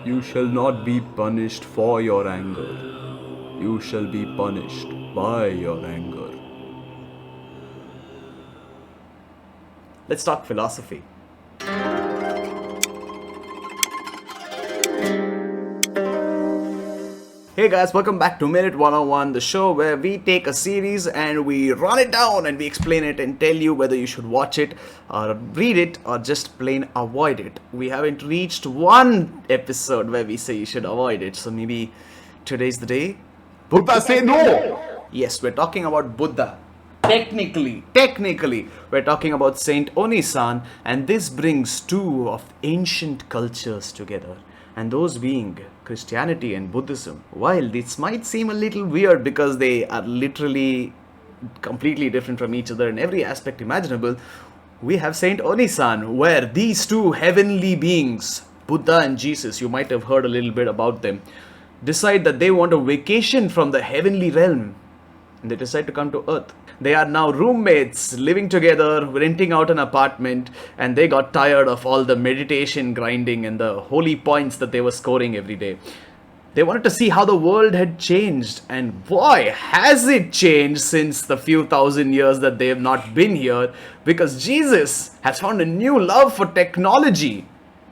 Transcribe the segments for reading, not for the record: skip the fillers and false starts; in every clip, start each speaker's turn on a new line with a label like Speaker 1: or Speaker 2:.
Speaker 1: You shall not be punished for your anger. You shall be punished by your anger. Let's talk philosophy. Hey guys, welcome back to Minute101, the show where we take a series and we run it down and we explain it and tell you whether you should watch it or read it or just plain avoid it. We haven't reached one episode where we say you should avoid it, so maybe today's the day.
Speaker 2: Buddha say no!
Speaker 1: Yes, we're talking about Buddha. Technically, we're talking about Saint Oniisan, and this brings two of ancient cultures together, and those being Christianity and Buddhism. While this might seem a little weird because they are literally completely different from each other in every aspect imaginable, we have Saint Oniisan, where these two heavenly beings, Buddha and Jesus, you might have heard a little bit about them, decide that they want a vacation from the heavenly realm, and they decide to come to earth. They are now roommates, living together, renting out an apartment, and they got tired of all the meditation grinding and the holy points that they were scoring every day. They wanted to see how the world had changed, and boy, has it changed since the few thousand years that they have not been here, because Jesus has found a new love for technology.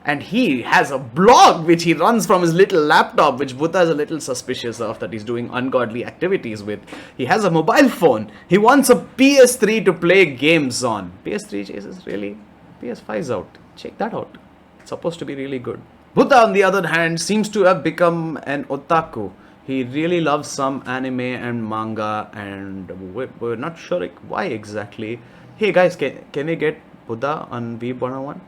Speaker 1: And he has a blog which he runs from his little laptop, which Buddha is a little suspicious of that he's doing ungodly activities with. He has a mobile phone. He wants a PS3 to play games on. PS3, Jesus, really? PS5's out. Check that out. It's supposed to be really good. Buddha, on the other hand, seems to have become an otaku. He really loves some anime and manga, and we're not sure why exactly. Hey guys, can we get Buddha on weeb101?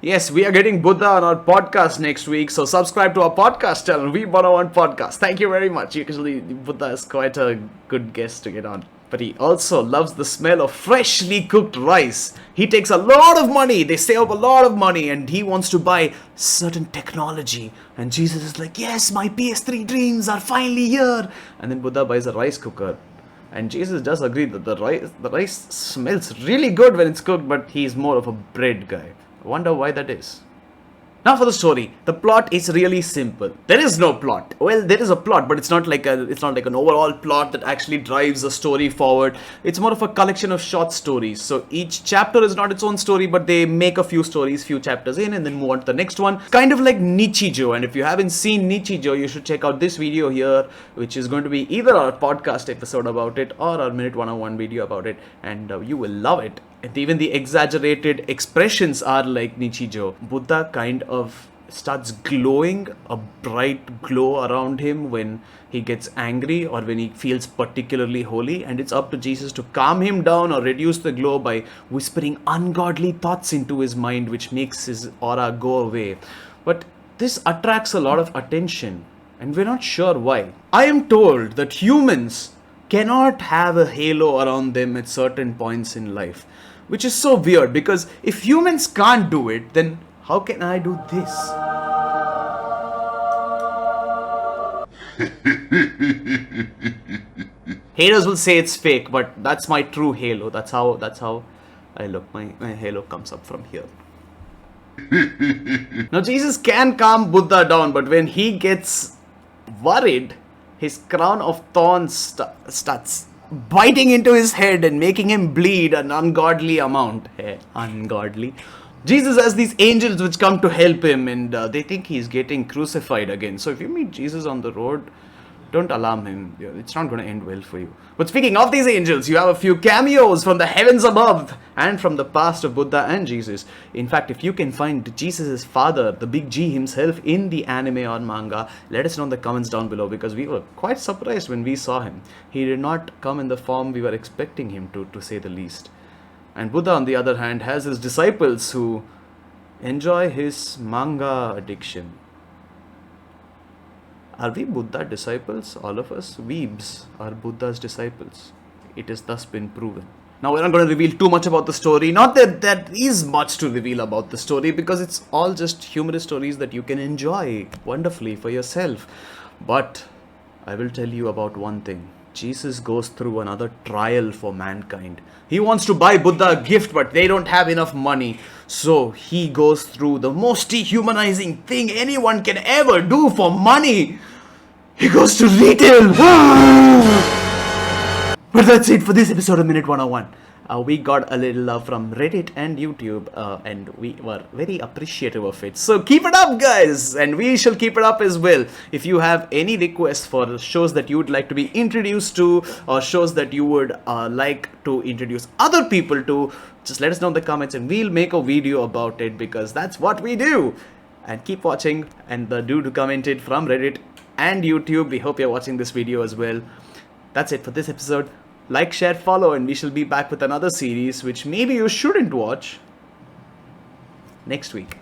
Speaker 1: Yes, we are getting Buddha on our podcast next week, so subscribe to our podcast channel, weeb101 Podcast. Thank you very much. Usually, Buddha is quite a good guest to get on. But he also loves the smell of freshly cooked rice. He takes a lot of money, they save up a lot of money, and he wants to buy certain technology. And Jesus is like, yes, my PS3 dreams are finally here. And then Buddha buys a rice cooker. And Jesus does agree that the rice smells really good when it's cooked, but he's more of a bread guy. I wonder why that is. Now for the story. The plot is really simple. There is no plot. Well, there is a plot, but it's not like an overall plot that actually drives the story forward. It's more of a collection of short stories. So each chapter is not its own story, but they make a few stories, few chapters in, and then move on to the next one. Kind of like Nichijou. And if you haven't seen Nichijou, you should check out this video here, which is going to be either our podcast episode about it or our Minute101 video about it, and you will love it. And even the exaggerated expressions are like Nichijou. Buddha kind of starts glowing, a bright glow around him when he gets angry or when he feels particularly holy, and it's up to Jesus to calm him down or reduce the glow by whispering ungodly thoughts into his mind, which makes his aura go away. But this attracts a lot of attention, and we're not sure why. I am told that humans cannot have a halo around them at certain points in life, which is so weird, because if humans can't do it, then how can I do this? Haters will say it's fake, but that's my true halo. That's how I look. My halo comes up from here. Now Jesus can calm Buddha down, but when he gets worried, his crown of thorns starts biting into his head and making him bleed an ungodly amount. Ungodly. Jesus has these angels which come to help him, and they think he's getting crucified again. So if you meet Jesus on the road, don't alarm him. It's not going to end well for you. But speaking of these angels, you have a few cameos from the heavens above and from the past of Buddha and Jesus. In fact, if you can find Jesus' father, the big G himself, in the anime or manga, let us know in the comments down below, because we were quite surprised when we saw him. He did not come in the form we were expecting him to say the least. And Buddha, on the other hand, has his disciples who enjoy his manga addiction. Are we Buddha disciples? All of us weebs are Buddha's disciples. It has thus been proven. Now, we're not going to reveal too much about the story. Not that there is much to reveal about the story, because it's all just humorous stories that you can enjoy wonderfully for yourself. But I will tell you about one thing. Jesus goes through another trial for mankind. He wants to buy Buddha a gift, but they don't have enough money. So he goes through the most dehumanizing thing anyone can ever do for money. He goes to retail. But that's it for this episode of Minute 101. We got a little love from Reddit and YouTube, and we were very appreciative of it. So keep it up, guys, and we shall keep it up as well. If you have any requests for shows that you would like to be introduced to, or shows that you would like to introduce other people to, just let us know in the comments, and we'll make a video about it, because that's what we do. And keep watching, and the dude who commented from Reddit and YouTube, we hope you're watching this video as well. That's it for this episode. Like, share, follow, and we shall be back with another series which maybe you shouldn't watch next week.